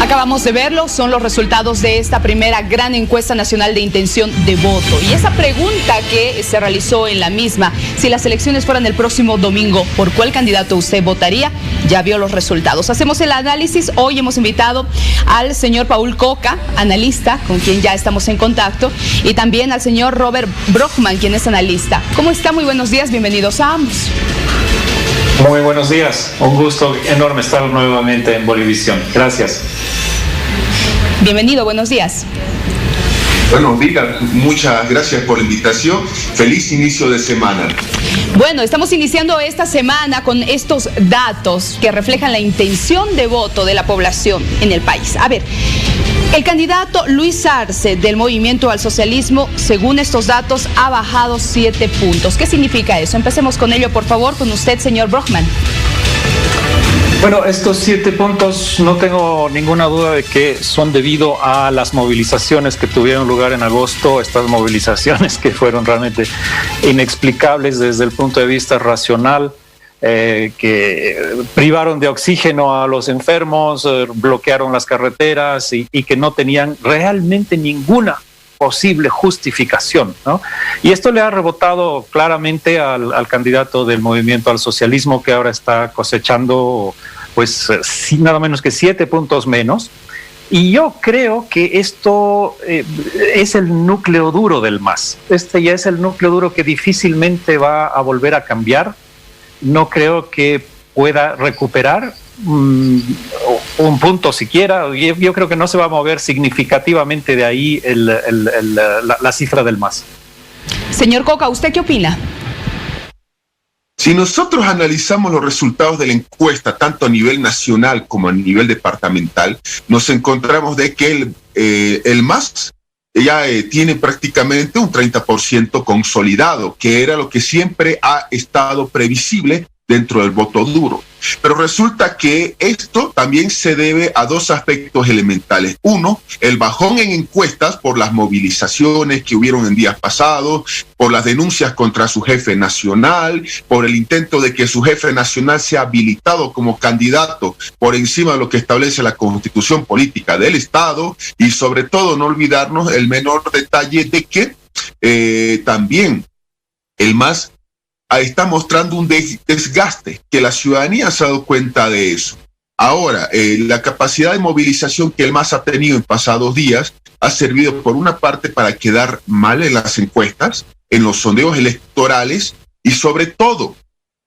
Acabamos de verlo, son los resultados de esta primera gran encuesta nacional de intención de voto. Y esa pregunta que se realizó en la misma, si las elecciones fueran el próximo domingo, ¿por cuál candidato usted votaría? Ya vio los resultados. Hacemos el análisis. Hoy hemos invitado al señor Paul Coca, analista, con quien ya estamos en contacto, y también al señor Robert Brockman, quien es analista. ¿Cómo está? Muy buenos días, bienvenidos a ambos. Muy buenos días, un gusto enorme estar nuevamente en Bolivisión. Gracias. Bienvenido, buenos días. Buenos días, muchas gracias por la invitación. Feliz inicio de semana. Bueno, estamos iniciando esta semana con estos datos que reflejan la intención de voto de la población en el país. A ver, el candidato Luis Arce del Movimiento al Socialismo, según estos datos, ha bajado 7 puntos. ¿Qué significa eso? Empecemos con ello, por favor, con usted, señor Brockman. Bueno, estos 7 puntos no tengo ninguna duda de que son debido a las movilizaciones que tuvieron lugar en agosto, estas movilizaciones que fueron realmente inexplicables desde el punto de vista racional, que privaron de oxígeno a los enfermos, bloquearon las carreteras y que no tenían realmente ninguna posible justificación, ¿no? Y esto le ha rebotado claramente al candidato del Movimiento al Socialismo, que ahora está cosechando pues nada menos que 7 puntos menos. Y yo creo que esto es el núcleo duro del MAS. Este ya es el núcleo duro que difícilmente va a volver a cambiar. No creo que pueda recuperar un punto siquiera. Yo creo que no se va a mover significativamente de ahí la cifra del MAS. Señor Coca, ¿usted qué opina? Si nosotros analizamos los resultados de la encuesta, tanto a nivel nacional como a nivel departamental, nos encontramos de que el MAS ya tiene prácticamente un 30% consolidado, que era lo que siempre ha estado previsible dentro del voto duro. Pero resulta que esto también se debe a 2 aspectos elementales. Uno, el bajón en encuestas por las movilizaciones que hubieron en días pasados, por las denuncias contra su jefe nacional, por el intento de que su jefe nacional sea habilitado como candidato por encima de lo que establece la Constitución Política del Estado, y sobre todo no olvidarnos el menor detalle de que también el MAS está mostrando un desgaste, que la ciudadanía se ha dado cuenta de eso. Ahora, la capacidad de movilización que el MAS ha tenido en pasados días ha servido por una parte para quedar mal en las encuestas, en los sondeos electorales y sobre todo,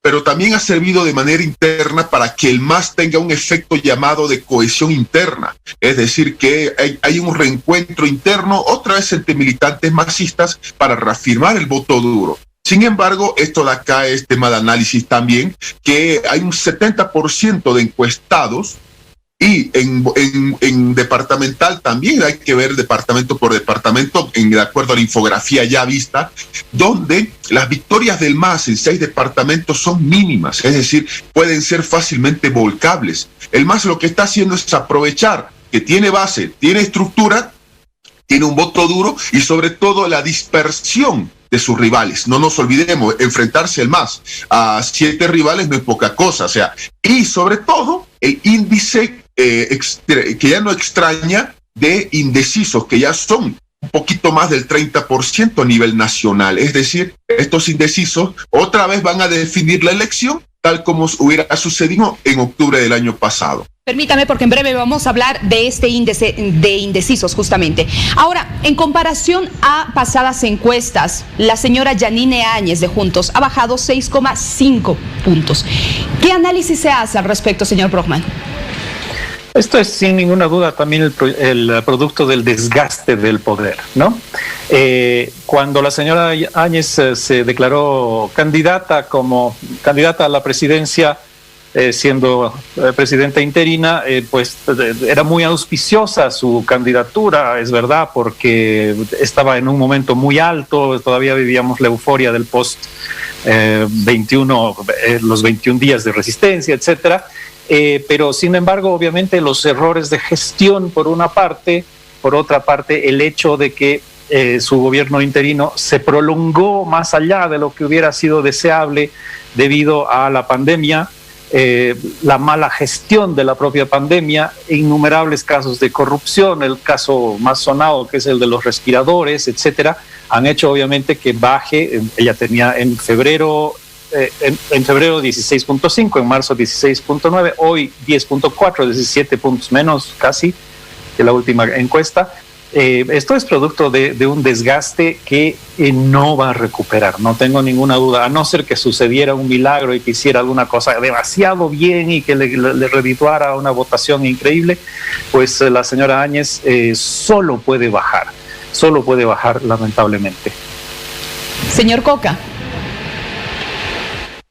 pero también ha servido de manera interna para que el MAS tenga un efecto llamado de cohesión interna. Es decir, que hay un reencuentro interno otra vez entre militantes masistas para reafirmar el voto duro. Sin embargo, esto de acá es tema de análisis también, que hay un 70% de encuestados y en departamental también hay que ver departamento por departamento, de acuerdo a la infografía ya vista, donde las victorias del MAS en 6 departamentos son mínimas, es decir, pueden ser fácilmente volcables. El MAS lo que está haciendo es aprovechar que tiene base, tiene estructura, tiene un voto duro y sobre todo la dispersión de sus rivales. No nos olvidemos, enfrentarse el MAS a 7 rivales no es poca cosa, o sea, y sobre todo el índice que ya no extraña de indecisos, que ya son un poquito más del 30% a nivel nacional. Es decir, estos indecisos otra vez van a definir la elección tal como hubiera sucedido en octubre del año pasado. Permítame, porque en breve vamos a hablar de este índice de indecisos justamente. Ahora, en comparación a pasadas encuestas, la señora Yanine Áñez de Juntos ha bajado 6,5 puntos. ¿Qué análisis se hace al respecto, señor Brockman? Esto es sin ninguna duda también el producto del desgaste del poder, ¿no? Cuando la señora Áñez se declaró candidata a la presidencia, siendo presidenta interina, pues era muy auspiciosa su candidatura, es verdad, porque estaba en un momento muy alto, todavía vivíamos la euforia del post 21, los 21 días de resistencia, etcétera. Pero sin embargo, obviamente los errores de gestión por una parte, por otra parte el hecho de que su gobierno interino se prolongó más allá de lo que hubiera sido deseable debido a la pandemia, la mala gestión de la propia pandemia, innumerables casos de corrupción, el caso más sonado que es el de los respiradores, etcétera, han hecho obviamente que baje. Ella tenía en febrero 16.5, en marzo 16.9, hoy 10.4, 17 puntos menos casi que la última encuesta. Esto es producto de un desgaste que no va a recuperar, no tengo ninguna duda, a no ser que sucediera un milagro y que hiciera alguna cosa demasiado bien y que le redituara una votación increíble, pues la señora Áñez solo puede bajar lamentablemente. Señor Coca.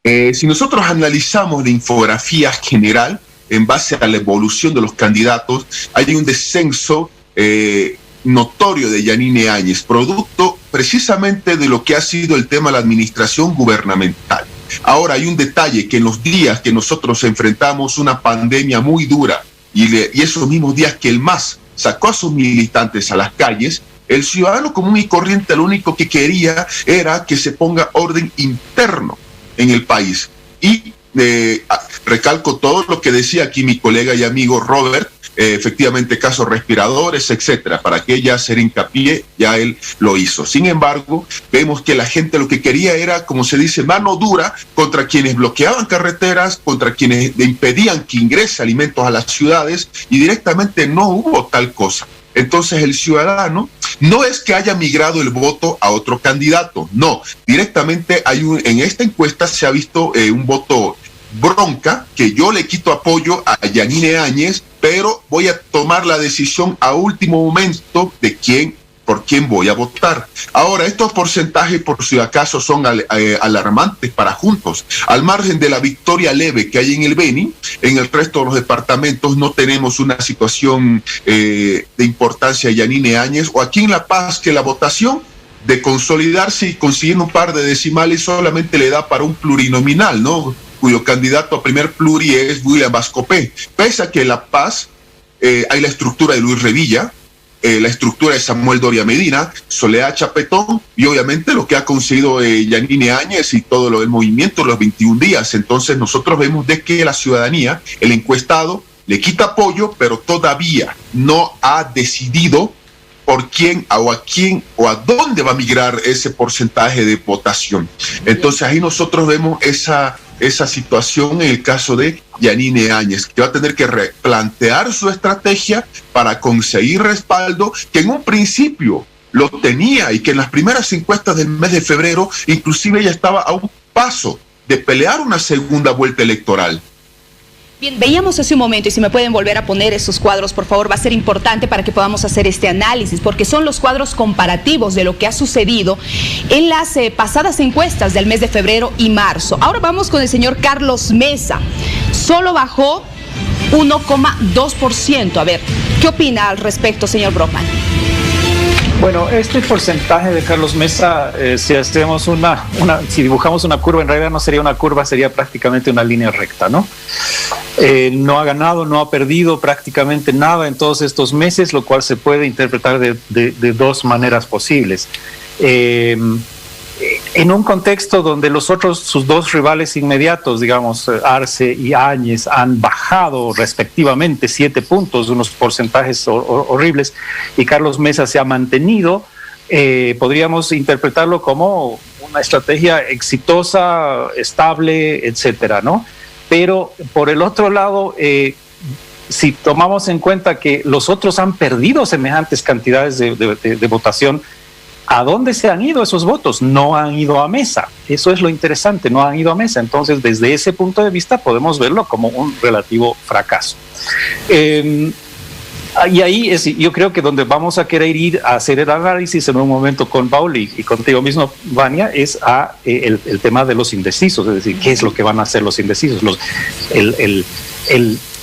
Si nosotros analizamos la infografía general en base a la evolución de los candidatos, hay un descenso notorio de Yanine Áñez, producto precisamente de lo que ha sido el tema de la administración gubernamental. Ahora hay un detalle, que en los días que nosotros enfrentamos una pandemia muy dura y esos mismos días que el MAS sacó a sus militantes a las calles, el ciudadano común y corriente lo único que quería era que se ponga orden interno en el país. Y recalco todo lo que decía aquí mi colega y amigo Robert, efectivamente casos respiradores, etcétera, para que ella hacer hincapié, ya él lo hizo. Sin embargo, vemos que la gente lo que quería era, como se dice, mano dura contra quienes bloqueaban carreteras, contra quienes impedían que ingrese alimentos a las ciudades, y directamente no hubo tal cosa. Entonces el ciudadano no es que haya migrado el voto a otro candidato, no, directamente en esta encuesta se ha visto un voto bronca, que yo le quito apoyo a Yanine Áñez, pero voy a tomar la decisión a último momento de por quién voy a votar. Ahora, estos porcentajes, por si acaso, son alarmantes para Juntos. Al margen de la victoria leve que hay en el Beni, en el resto de los departamentos no tenemos una situación de importancia de Yanine Áñez, o aquí en La Paz, que la votación de consolidarse y conseguir un par de decimales solamente le da para un plurinominal, ¿no?, cuyo candidato a primer pluri es William Vascopé. Pese a que en La Paz hay la estructura de Luis Revilla, la estructura de Samuel Doria Medina, Soledad Chapetón, y obviamente lo que ha conseguido Yanine Áñez y todo el movimiento los 21 días. Entonces nosotros vemos de que la ciudadanía, el encuestado, le quita apoyo, pero todavía no ha decidido por quién o a dónde va a migrar ese porcentaje de votación. Entonces ahí nosotros vemos esa situación en el caso de Yanine Áñez, que va a tener que replantear su estrategia para conseguir respaldo, que en un principio lo tenía y que en las primeras encuestas del mes de febrero inclusive ella estaba a un paso de pelear una segunda vuelta electoral. Bien, veíamos hace un momento, y si me pueden volver a poner esos cuadros, por favor, va a ser importante para que podamos hacer este análisis, porque son los cuadros comparativos de lo que ha sucedido en las pasadas encuestas del mes de febrero y marzo. Ahora vamos con el señor Carlos Mesa. Solo bajó 1,2%. A ver, ¿qué opina al respecto, señor Brockman? Bueno, este porcentaje de Carlos Mesa, si hacemos si dibujamos una curva, en realidad no sería una curva, sería prácticamente una línea recta, ¿no? No ha ganado, no ha perdido prácticamente nada en todos estos meses, lo cual se puede interpretar de dos maneras posibles. En un contexto donde sus dos rivales inmediatos, digamos, Arce y Áñez, han bajado respectivamente 7 puntos, unos porcentajes horribles, y Carlos Mesa se ha mantenido, podríamos interpretarlo como una estrategia exitosa, estable, etcétera, ¿no? Pero por el otro lado, si tomamos en cuenta que los otros han perdido semejantes cantidades de votación, ¿a dónde se han ido esos votos? No han ido a Mesa. Eso es lo interesante, no han ido a Mesa. Entonces, desde ese punto de vista, podemos verlo como un relativo fracaso. Y ahí yo creo que donde vamos a querer ir a hacer el análisis en un momento con Paul y contigo mismo, Vania, es el tema de los indecisos, es decir, ¿qué es lo que van a hacer los indecisos?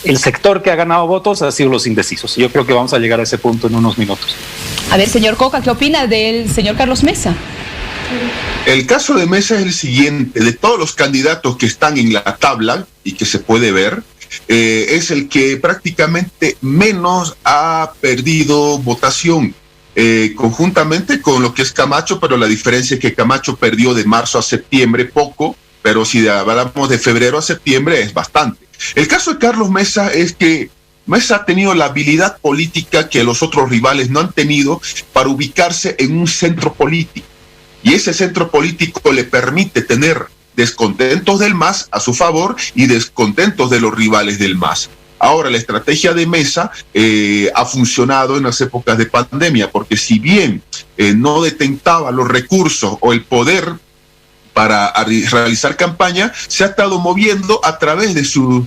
El sector que ha ganado votos ha sido los indecisos. Yo creo que vamos a llegar a ese punto en unos minutos. A ver, señor Coca, ¿qué opina del señor Carlos Mesa? El caso de Mesa es el siguiente: de todos los candidatos que están en la tabla y que se puede ver, es el que prácticamente menos ha perdido votación, conjuntamente con lo que es Camacho, pero la diferencia es que Camacho perdió de marzo a septiembre poco, pero si hablamos de febrero a septiembre es bastante. El caso de Carlos Mesa es que Mesa ha tenido la habilidad política que los otros rivales no han tenido para ubicarse en un centro político. Y ese centro político le permite tener descontentos del MAS a su favor y descontentos de los rivales del MAS. Ahora, la estrategia de Mesa ha funcionado en las épocas de pandemia, porque si bien no detentaba los recursos o el poder para realizar campaña, se ha estado moviendo a través de sus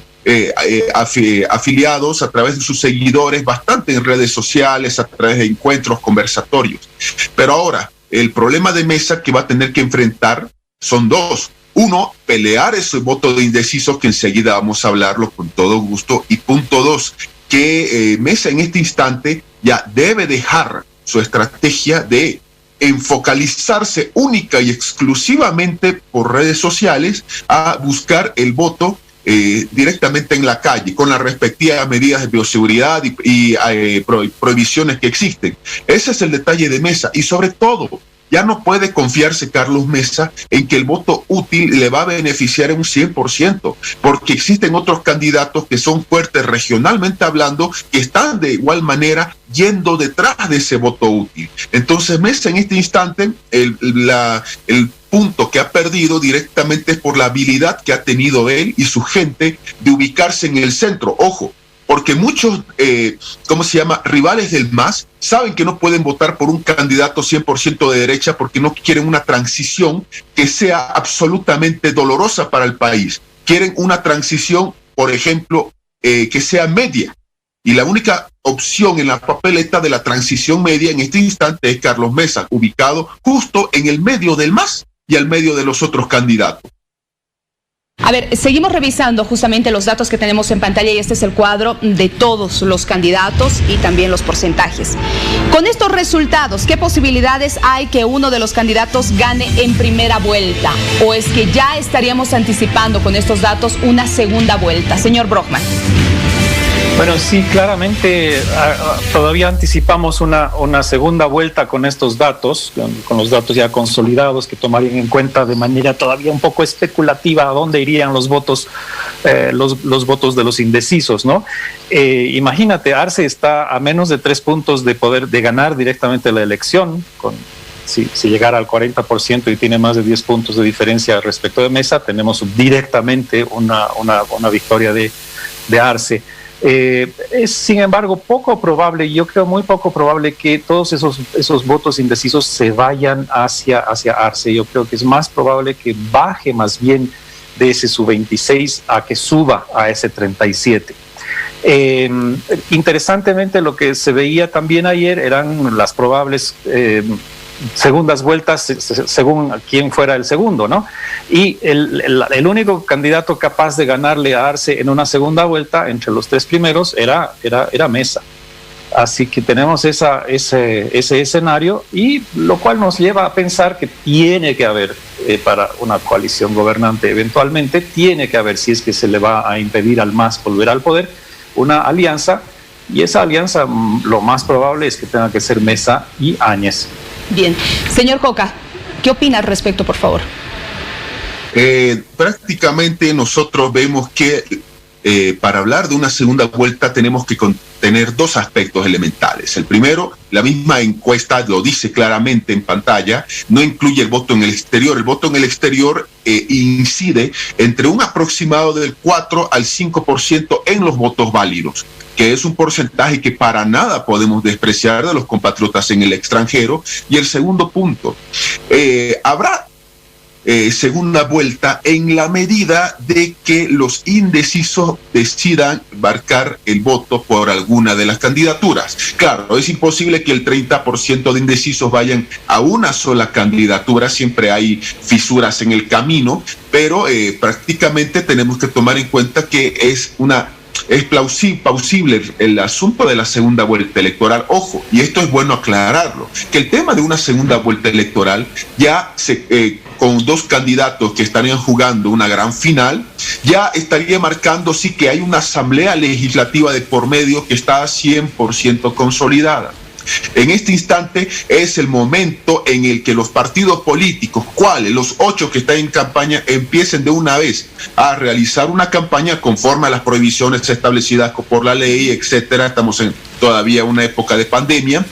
afiliados, a través de sus seguidores, bastante en redes sociales, a través de encuentros, conversatorios. Pero ahora, el problema de Mesa que va a tener que enfrentar son dos. Uno, pelear ese voto de indecisos, que enseguida vamos a hablarlo con todo gusto. Y punto dos, que Mesa en este instante ya debe dejar su estrategia de enfocalizarse única y exclusivamente por redes sociales a buscar el voto directamente en la calle, con las respectivas medidas de bioseguridad y prohibiciones que existen. Ese es el detalle de Mesa. Y sobre todo, ya no puede confiarse Carlos Mesa en que el voto útil le va a beneficiar en un 100%, porque existen otros candidatos que son fuertes regionalmente hablando, que están de igual manera yendo detrás de ese voto útil. Entonces Mesa en este instante, el punto que ha perdido directamente es por la habilidad que ha tenido él y su gente de ubicarse en el centro. Ojo, porque muchos, rivales del MAS saben que no pueden votar por un candidato 100% de derecha porque no quieren una transición que sea absolutamente dolorosa para el país. Quieren una transición, por ejemplo, que sea media. Y la única opción en la papeleta de la transición media en este instante es Carlos Mesa, ubicado justo en el medio del MAS y al medio de los otros candidatos. A ver, seguimos revisando justamente los datos que tenemos en pantalla y este es el cuadro de todos los candidatos y también los porcentajes. Con estos resultados, ¿qué posibilidades hay que uno de los candidatos gane en primera vuelta? ¿O es que ya estaríamos anticipando con estos datos una segunda vuelta? Señor Brockman. Bueno, sí, claramente todavía anticipamos una segunda vuelta con estos datos, con los datos ya consolidados que tomarían en cuenta de manera todavía un poco especulativa a dónde irían los votos, los votos de los indecisos, ¿no? Imagínate, Arce está a menos de 3 puntos de ganar directamente la elección, si llegara al 40% y tiene más de 10 puntos de diferencia respecto de Mesa, tenemos directamente una victoria de Arce. Es, sin embargo, poco probable, yo creo muy poco probable que todos esos votos indecisos se vayan hacia Arce. Yo creo que es más probable que baje más bien de ese sub 26 a que suba a ese 37. Interesantemente, lo que se veía también ayer eran las probables segundas vueltas según quién fuera el segundo, ¿no? Y el único candidato capaz de ganarle a Arce en una segunda vuelta entre los 3 primeros era Mesa. Así que tenemos ese escenario, y lo cual nos lleva a pensar que tiene que haber, para una coalición gobernante eventualmente, tiene que haber, si es que se le va a impedir al MAS volver al poder, una alianza, y esa alianza lo más probable es que tenga que ser Mesa y Áñez. Bien. Señor Coca, ¿qué opina al respecto, por favor? Prácticamente nosotros vemos que para hablar de una segunda vuelta tenemos que tener 2 aspectos elementales. El primero, la misma encuesta lo dice claramente en pantalla, no incluye el voto en el exterior. El voto en el exterior incide entre un aproximado del 4 al 5% en los votos válidos, que es un porcentaje que para nada podemos despreciar de los compatriotas en el extranjero. Y el segundo punto, habrá segunda vuelta en la medida de que los indecisos decidan marcar el voto por alguna de las candidaturas. Claro, es imposible que el 30% de indecisos vayan a una sola candidatura, siempre hay fisuras en el camino, pero prácticamente tenemos que tomar en cuenta que es plausible el asunto de la segunda vuelta electoral. Ojo, y esto es bueno aclararlo, que el tema de una segunda vuelta electoral ya con 2 candidatos que estarían jugando una gran final, ya estaría marcando sí que hay una asamblea legislativa de por medio que está 100% consolidada. En este instante es el momento en el que los partidos políticos, ¿cuáles? Los 8 que están en campaña, empiecen de una vez a realizar una campaña conforme a las prohibiciones establecidas por la ley, etcétera. Estamos en todavía una época de pandemia,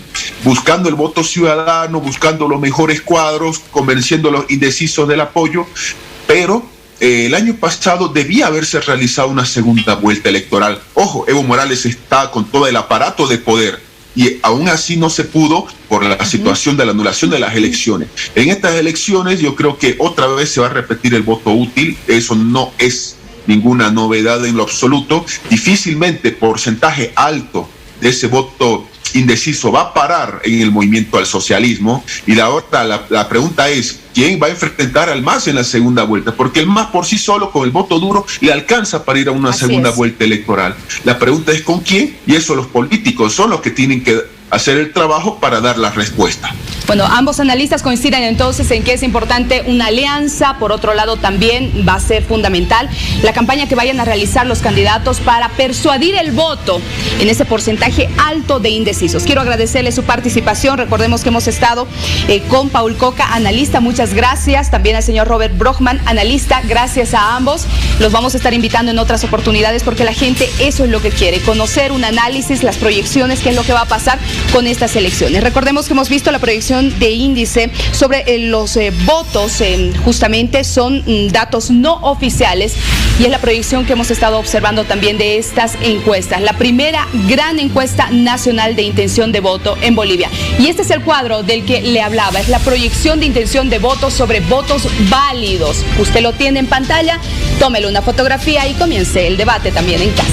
buscando el voto ciudadano, buscando los mejores cuadros, convenciendo a los indecisos del apoyo, pero el año pasado debía haberse realizado una segunda vuelta electoral. Ojo, Evo Morales está con todo el aparato de poder, y aún así no se pudo por la situación de la anulación de las elecciones. En estas elecciones yo creo que otra vez se va a repetir el voto útil. Eso no es ninguna novedad en lo absoluto. Difícilmente porcentaje alto de ese voto indeciso va a parar en el movimiento al socialismo. Y la pregunta es, ¿quién va a enfrentar al MAS en la segunda vuelta? Porque el MAS por sí solo, con el voto duro, le alcanza para ir a una segunda vuelta electoral. La pregunta es ¿con quién? Y eso los políticos son los que tienen que hacer el trabajo para dar la respuesta. Bueno, ambos analistas coinciden entonces en que es importante una alianza. Por otro lado, también va a ser fundamental la campaña que vayan a realizar los candidatos para persuadir el voto en ese porcentaje alto de indecisos. Quiero agradecerle su participación. Recordemos que hemos estado con Paul Coca, analista. Muchas gracias. También al señor Robert Brockman, analista. Gracias a ambos. Los vamos a estar invitando en otras oportunidades porque la gente eso es lo que quiere, conocer un análisis, las proyecciones, qué es lo que va a pasar con estas elecciones. Recordemos que hemos visto la proyección de índice sobre los votos, justamente son datos no oficiales y es la proyección que hemos estado observando también de estas encuestas. La primera gran encuesta nacional de intención de voto en Bolivia. Y este es el cuadro del que le hablaba, es la proyección de intención de voto sobre votos válidos. Usted lo tiene en pantalla, tómele una fotografía y comience el debate también en casa.